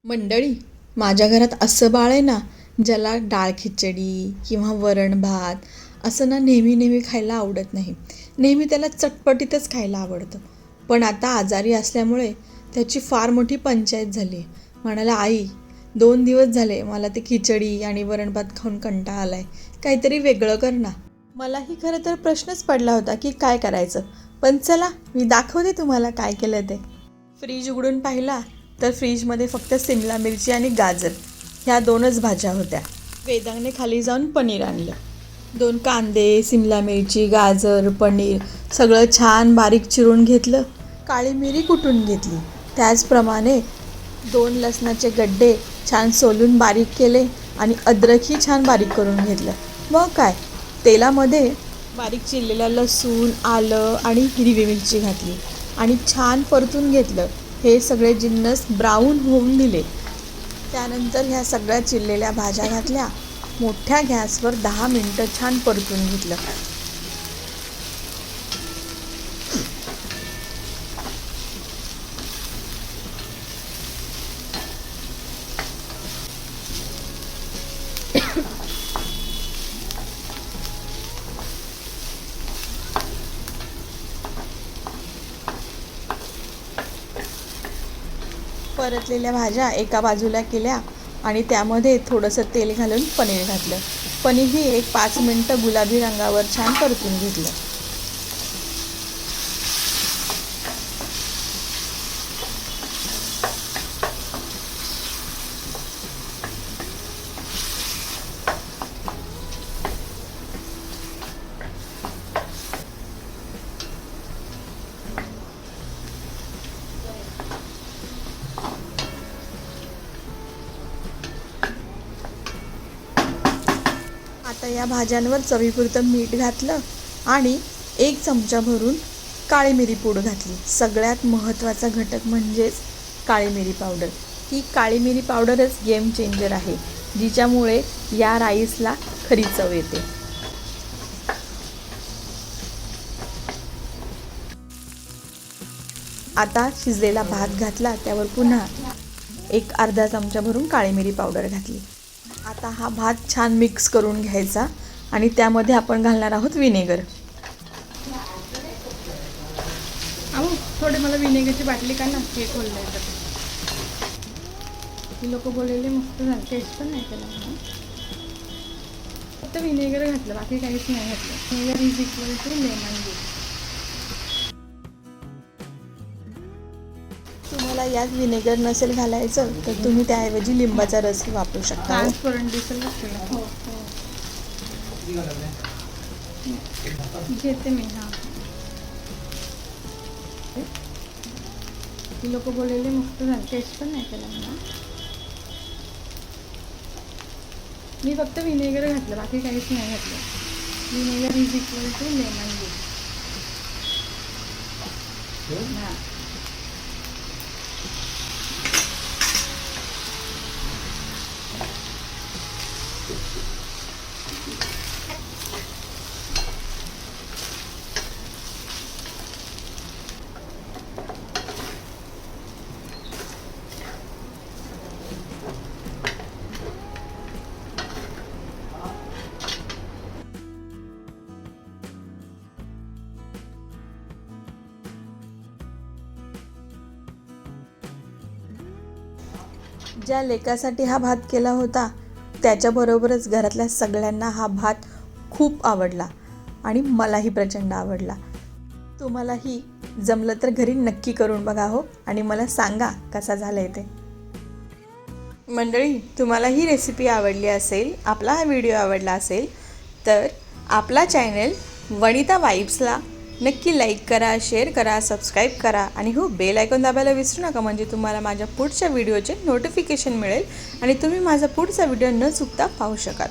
मंडळी, माझ्या घरात असं बाळ आहे ना, ज्याला डाळ खिचडी किंवा वरण भात असं ना नेहमी नेहमी खायला आवडत नाही. नेहमी त्याला चटपटीतच खायला आवडतं. पण आता आजारी असल्यामुळे त्याची फार मोठी पंचायत झाली आहे. म्हणाला, आई 2 दिवस झाले मला ते खिचडी आणि वरण भात खाऊन कंटाळा आलाय, काहीतरी वेगळं कर ना. मलाही खरं तर प्रश्नच पडला होता की काय करायचं. पण चला मी दाखवते तुम्हाला काय केलं ते. फ्रीज उघडून पाहिला तर फ्रीजमध्ये फक्त सिमला मिरची आणि गाजर ह्या 2च भाज्या होत्या. वेदांगने खाली जाऊन पनीर आणलं. 2 कांदे, सिमला मिरची, गाजर, पनीर सगळं छान बारीक चिरून घेतलं. काळी मिरी कुटून घेतली. त्याचप्रमाणे 2 लसणाचे गड्डे छान सोलून बारीक केले आणि अद्रकही छान बारीक करून घेतलं. मग काय, तेलामध्ये बारीक चिरलेला लसूण, आलं आणि हिरवी मिरची घातली आणि छान परतून घेतलं. हे सगळे जिन्नस ब्राऊन होऊन दिले. त्यानंतर ह्या सगळ्या चिरलेल्या भाज्या घातल्या. मोठ्या गॅसवर 10 मिनटं छान परतून घेतलं. परतलेल्या भाज्या एका बाजूला केल्या आणि त्यामध्ये थोडंसं तेल घालून पनीर घातलं. पनीरही एक 5 मिनटं गुलाबी रंगावर छान परतून घेतलं. आता या भाज्यांवर चवीपुरतं मीठ घातलं आणि 1 चमचा भरून काळी मिरी पूड घातली. सगळ्यात महत्त्वाचा घटक म्हणजेच काळी मिरी पावडर. ही काळी मिरी पावडरच गेम चेंजर आहे, जिच्यामुळे या राईसला खरी चव येते. आता शिजलेला भात घातला, त्यावर पुन्हा एक अर्धा चमचा भरून काळी मिरी पावडर घातली. आता हा भात छान मिक्स करून घ्यायचा आणि त्यामध्ये आपण घालणार आहोत विनेगर. अहो, थोडे मला विनेगरची बाटली का ना, केक खोललं आहे तर. ही लोक बोललेले मस्त झालं, टेस्ट पण नाही केला. फक्त विनेगर घातलं, बाकी काहीच नाही घातलं. Vinegar is equal to lemon juice. तुम्हाला यात विनेगर नसेल घालायचं तर तुम्ही त्याऐवजी लिंबाचा रसही वापरू शकता. ट्रान्सपरंट दिसेल. हो हो, घेते मी. हां, ही लोक बोललेले मस्त झालं, टेस्ट पण नाही केला मला. मी फक्त विनेगर घातलं, बाकी काहीच नाही घातलं. Vinegar is equal to lemon juice. हां, ज्या लेकासाठी हा भात केला होता त्याच्याबरोबरच घरातल्या सगळ्यांना हा भात खूप आवडला आणि मलाही प्रचंड आवडला. तुम्हालाही जमलं तर घरी नक्की करून बघा हो, आणि मला सांगा कसा झाला आहे ते. मंडळी, तुम्हाला ही रेसिपी आवडली असेल, आपला हा व्हिडिओ आवडला असेल तर आपला चॅनल वनिता वाईब्सला नक्की लाईक करा, शेअर करा, सबस्क्राईब करा आणि हो, बेल आयकॉन दाबायला विसरू नका, म्हणजे तुम्हाला माझ्या पुढच्या व्हिडिओचे नोटिफिकेशन मिळेल आणि तुम्ही माझा पुढचा व्हिडिओ न चुकता पाहू शकाल.